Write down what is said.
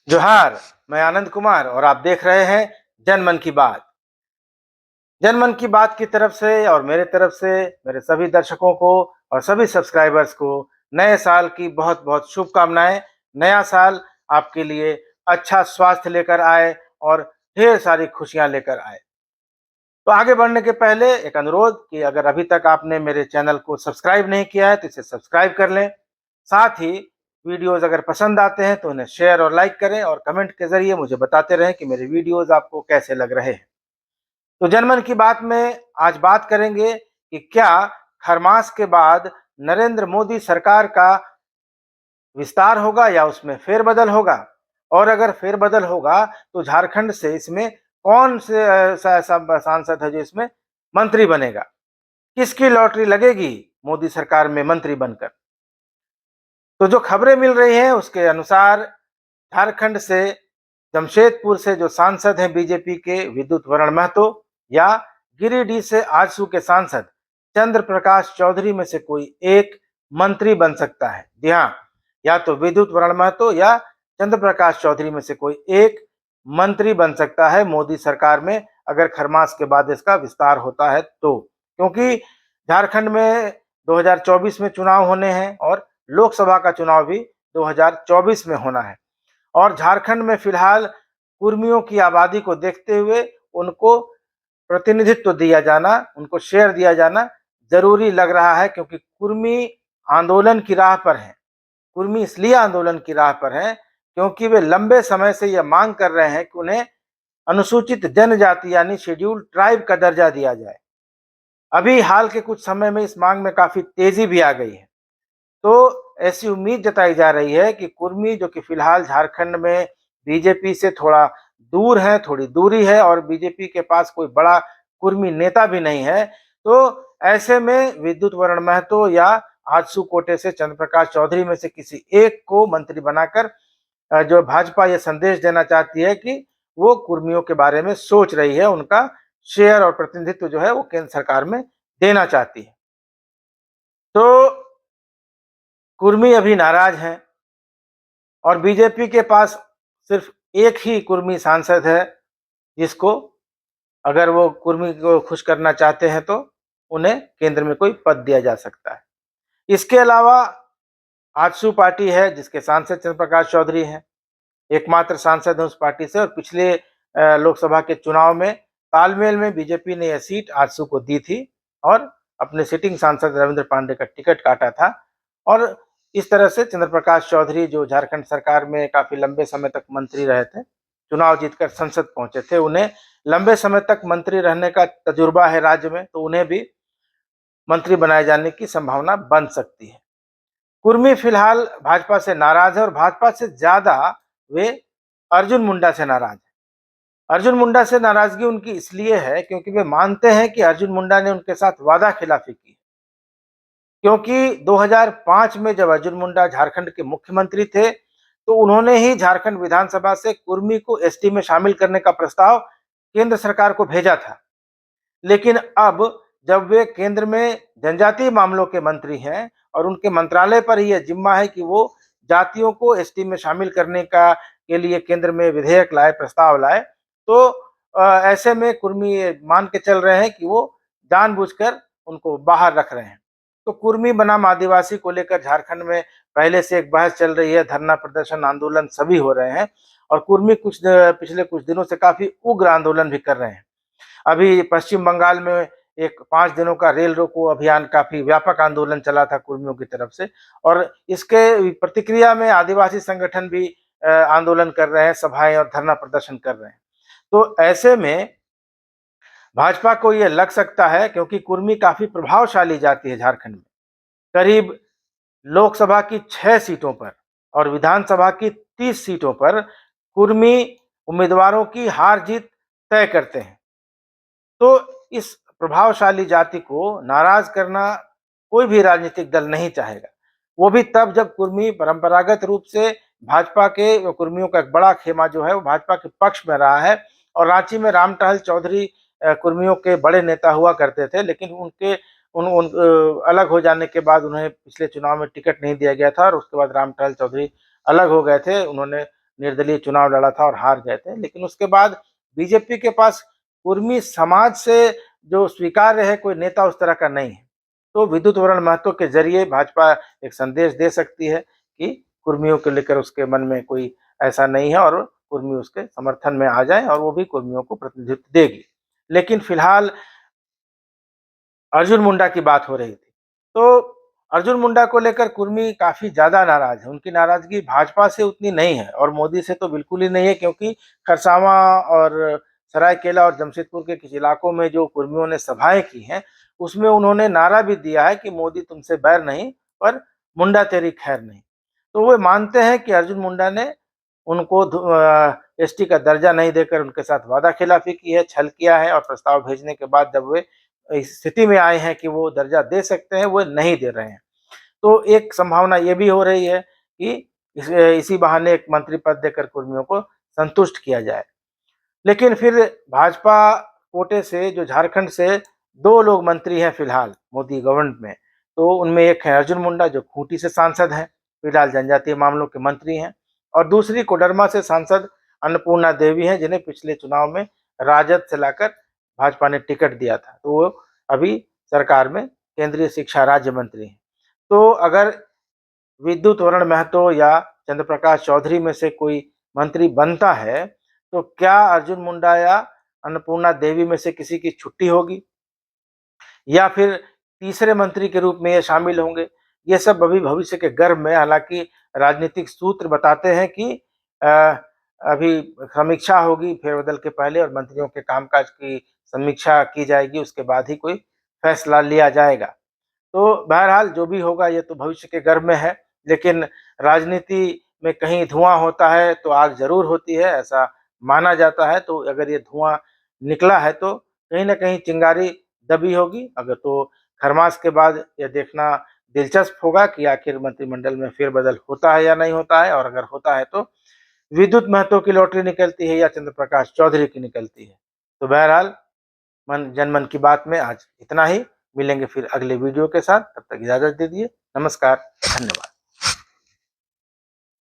जोहार। मैं आनंद कुमार और आप देख रहे हैं जन मन की बात। जन मन की बात की तरफ से और मेरे तरफ से मेरे सभी दर्शकों को और सभी सब्सक्राइबर्स को नए साल की बहुत बहुत शुभकामनाएं। नया साल आपके लिए अच्छा स्वास्थ्य लेकर आए और ढेर सारी खुशियां लेकर आए। तो आगे बढ़ने के पहले एक अनुरोध कि अगर अभी तक आपने मेरे चैनल को सब्सक्राइब नहीं किया है तो इसे सब्सक्राइब कर लें। साथ ही वीडियोस अगर पसंद आते हैं तो उन्हें शेयर और लाइक करें और कमेंट के जरिए मुझे बताते रहें कि मेरे वीडियोस आपको कैसे लग रहे हैं। तो जनमन की बात में आज बात करेंगे कि क्या खरमास के बाद नरेंद्र मोदी सरकार का विस्तार होगा या उसमें फेरबदल होगा, और अगर फेरबदल होगा तो झारखंड से इसमें कौन से ऐसा सांसद है जो इसमें मंत्री बनेगा, किसकी लॉटरी लगेगी मोदी सरकार में मंत्री बनकर। तो जो खबरें मिल रही हैं उसके अनुसार झारखंड से जमशेदपुर से जो सांसद हैं बीजेपी के विद्युत वरण महतो, या गिरिडीह से आजसू के सांसद चंद्र प्रकाश चौधरी में से कोई एक मंत्री बन सकता है। जी हाँ, या तो विद्युत वरण महतो या चंद्र प्रकाश चौधरी में से कोई एक मंत्री बन सकता है मोदी सरकार में, अगर खरमास के बाद इसका विस्तार होता है तो। क्योंकि झारखंड में 2024 में चुनाव होने हैं और लोकसभा का चुनाव भी 2024 में होना है, और झारखंड में फिलहाल कुर्मियों की आबादी को देखते हुए उनको प्रतिनिधित्व दिया जाना, उनको शेयर दिया जाना जरूरी लग रहा है, क्योंकि कुर्मी आंदोलन की राह पर हैं। कुर्मी इसलिए आंदोलन की राह पर हैं क्योंकि वे लंबे समय से यह मांग कर रहे हैं कि उन्हें अनुसूचित जनजाति यानी शेड्यूल्ड ट्राइब का दर्जा दिया जाए। अभी हाल के कुछ समय में इस मांग में काफी तेजी भी आ गई है। तो ऐसी उम्मीद जताई जा रही है कि कुर्मी, जो कि फिलहाल झारखंड में बीजेपी से थोड़ा दूर है, थोड़ी दूरी है, और बीजेपी के पास कोई बड़ा कुर्मी नेता भी नहीं है, तो ऐसे में विद्युत वरण महतो या आजसू कोटे से चंद्र प्रकाश चौधरी में से किसी एक को मंत्री बनाकर जो भाजपा ये संदेश देना चाहती है कि वो कुर्मियों के बारे में सोच रही है, उनका शेयर और प्रतिनिधित्व जो है वो केंद्र सरकार में देना चाहती है। तो कुर्मी अभी नाराज हैं और बीजेपी के पास सिर्फ एक ही कुर्मी सांसद है जिसको, अगर वो कुर्मी को खुश करना चाहते हैं तो उन्हें केंद्र में कोई पद दिया जा सकता है। इसके अलावा आजसू पार्टी है जिसके सांसद चंद्र प्रकाश चौधरी हैं, एकमात्र सांसद है उस पार्टी से, और पिछले लोकसभा के चुनाव में तालमेल में बीजेपी ने यह सीट आजसू को दी थी और अपने सिटिंग सांसद रविंद्र पांडे का टिकट काटा था। और इस तरह से चंद्र प्रकाश चौधरी, जो झारखंड सरकार में काफी लंबे समय तक मंत्री रहे थे, चुनाव जीतकर संसद पहुंचे थे, उन्हें लंबे समय तक मंत्री रहने का तजुर्बा है राज्य में, तो उन्हें भी मंत्री बनाए जाने की संभावना बन सकती है। कुर्मी फिलहाल भाजपा से नाराज है और भाजपा से ज्यादा वे अर्जुन मुंडा से नाराज है। अर्जुन मुंडा से नाराजगी उनकी इसलिए है क्योंकि वे मानते हैं कि अर्जुन मुंडा ने उनके साथ वादा खिलाफी की। क्योंकि 2005 में जब अर्जुन मुंडा झारखंड के मुख्यमंत्री थे तो उन्होंने ही झारखंड विधानसभा से कुर्मी को एसटी में शामिल करने का प्रस्ताव केंद्र सरकार को भेजा था। लेकिन अब जब वे केंद्र में जनजातीय मामलों के मंत्री हैं और उनके मंत्रालय पर ही यह जिम्मा है कि वो जातियों को एसटी में शामिल करने का के लिए केंद्र में विधेयक लाए, प्रस्ताव लाए, तो ऐसे में कुर्मी मान के चल रहे हैं कि वो जानबूझकर उनको बाहर रख रहे हैं। तो कुर्मी बनाम आदिवासी को लेकर झारखंड में पहले से एक बहस चल रही है, धरना प्रदर्शन आंदोलन सभी हो रहे हैं, और कुर्मी पिछले कुछ दिनों से काफी उग्र आंदोलन भी कर रहे हैं। अभी पश्चिम बंगाल में एक 5 दिनों का रेल रोको अभियान, काफी व्यापक आंदोलन चला था कुर्मियों की तरफ से, और इसके प्रतिक्रिया में आदिवासी संगठन भी आंदोलन कर रहे हैं, सभाएं और धरना प्रदर्शन कर रहे हैं। तो ऐसे में भाजपा को यह लग सकता है, क्योंकि कुर्मी काफी प्रभावशाली जाति है झारखंड में, करीब लोकसभा की 6 सीटों पर और विधानसभा की 30 सीटों पर कुर्मी उम्मीदवारों की हार जीत तय करते हैं। तो इस प्रभावशाली जाति को नाराज करना कोई भी राजनीतिक दल नहीं चाहेगा। वो भी तब जब कुर्मी परंपरागत रूप से भाजपा के, कुर्मियों का एक बड़ा खेमा जो है वो भाजपा के पक्ष में रहा है, और रांची में राम टहल चौधरी कुर्मियों के बड़े नेता हुआ करते थे, लेकिन उनके अलग हो जाने के बाद उन्हें पिछले चुनाव में टिकट नहीं दिया गया था, और उसके बाद राम टहल चौधरी अलग हो गए थे। उन्होंने निर्दलीय चुनाव लड़ा था और हार गए थे। लेकिन उसके बाद बीजेपी के पास कुर्मी समाज से जो स्वीकार्य है कोई नेता उस तरह का नहीं है। तो विद्युत वरण महतो के जरिए भाजपा एक संदेश दे सकती है कि कुर्मियों को लेकर उसके मन में कोई ऐसा नहीं है और कुर्मी उसके समर्थन में आ जाए और वो भी कुर्मियों को प्रतिनिधित्व देगी। लेकिन फिलहाल अर्जुन मुंडा की बात हो रही थी। तो अर्जुन मुंडा को लेकर कुर्मी काफ़ी ज़्यादा नाराज़ है। उनकी नाराज़गी भाजपा से उतनी नहीं है और मोदी से तो बिल्कुल ही नहीं है, क्योंकि खरसावां और सरायकेला और जमशेदपुर के कुछ इलाकों में जो कुर्मियों ने सभाएँ की हैं, उसमें उन्होंने नारा भी दिया है कि मोदी तुमसे बैर नहीं, पर मुंडा तेरी खैर नहीं। तो वो मानते हैं कि अर्जुन मुंडा ने उनको एसटी का दर्जा नहीं देकर उनके साथ वादाखिलाफ़ी की है, छल किया है और प्रस्ताव भेजने के बाद जब वे इस स्थिति में आए हैं कि वो दर्जा दे सकते हैं, वो नहीं दे रहे हैं। तो एक संभावना ये भी हो रही है कि इसी बहाने एक मंत्री पद देकर कुर्मियों को संतुष्ट किया जाए। लेकिन फिर भाजपा कोटे से जो झारखंड से 2 लोग मंत्री हैं फिलहाल मोदी गवर्नमेंट में, तो उनमें एक है अर्जुन मुंडा जो खूंटी से सांसद हैं, फिलहाल जनजातीय मामलों के मंत्री हैं, और दूसरी कोडरमा से सांसद अन्नपूर्णा देवी हैं, जिन्हें पिछले चुनाव में राजद से लाकर भाजपा ने टिकट दिया था। तो वो अभी सरकार में केंद्रीय शिक्षा राज्य मंत्री हैं। तो अगर विद्युत वरण महतो या चंद्रप्रकाश चौधरी में से कोई मंत्री बनता है, तो क्या अर्जुन मुंडा या अन्नपूर्णा देवी में से किसी की छुट्टी होगी या फिर तीसरे मंत्री के रूप में ये शामिल होंगे? ये सब अभी भविष्य के गर्भ में, हालांकि राजनीतिक सूत्र बताते हैं कि अभी समीक्षा होगी फेरबदल के पहले और मंत्रियों के कामकाज की समीक्षा की जाएगी, उसके बाद ही कोई फैसला लिया जाएगा। तो बहरहाल जो भी होगा ये तो भविष्य के गर्भ में है, लेकिन राजनीति में कहीं धुआं होता है तो आग जरूर होती है, ऐसा माना जाता है। तो अगर ये धुआं निकला है तो कहीं ना कहीं चिंगारी दबी होगी। अगर तो खरमास के बाद ये देखना दिलचस्प होगा कि आखिर मंत्रिमंडल में फेरबदल होता है या नहीं होता है, और अगर होता है तो विद्युत महतो की लॉटरी निकलती है या चंद्रप्रकाश चौधरी की निकलती है। तो बहरहाल जनमन की बात में आज इतना ही। मिलेंगे फिर अगले वीडियो के साथ, तब तक इजाजत दीजिए। नमस्कार, धन्यवाद।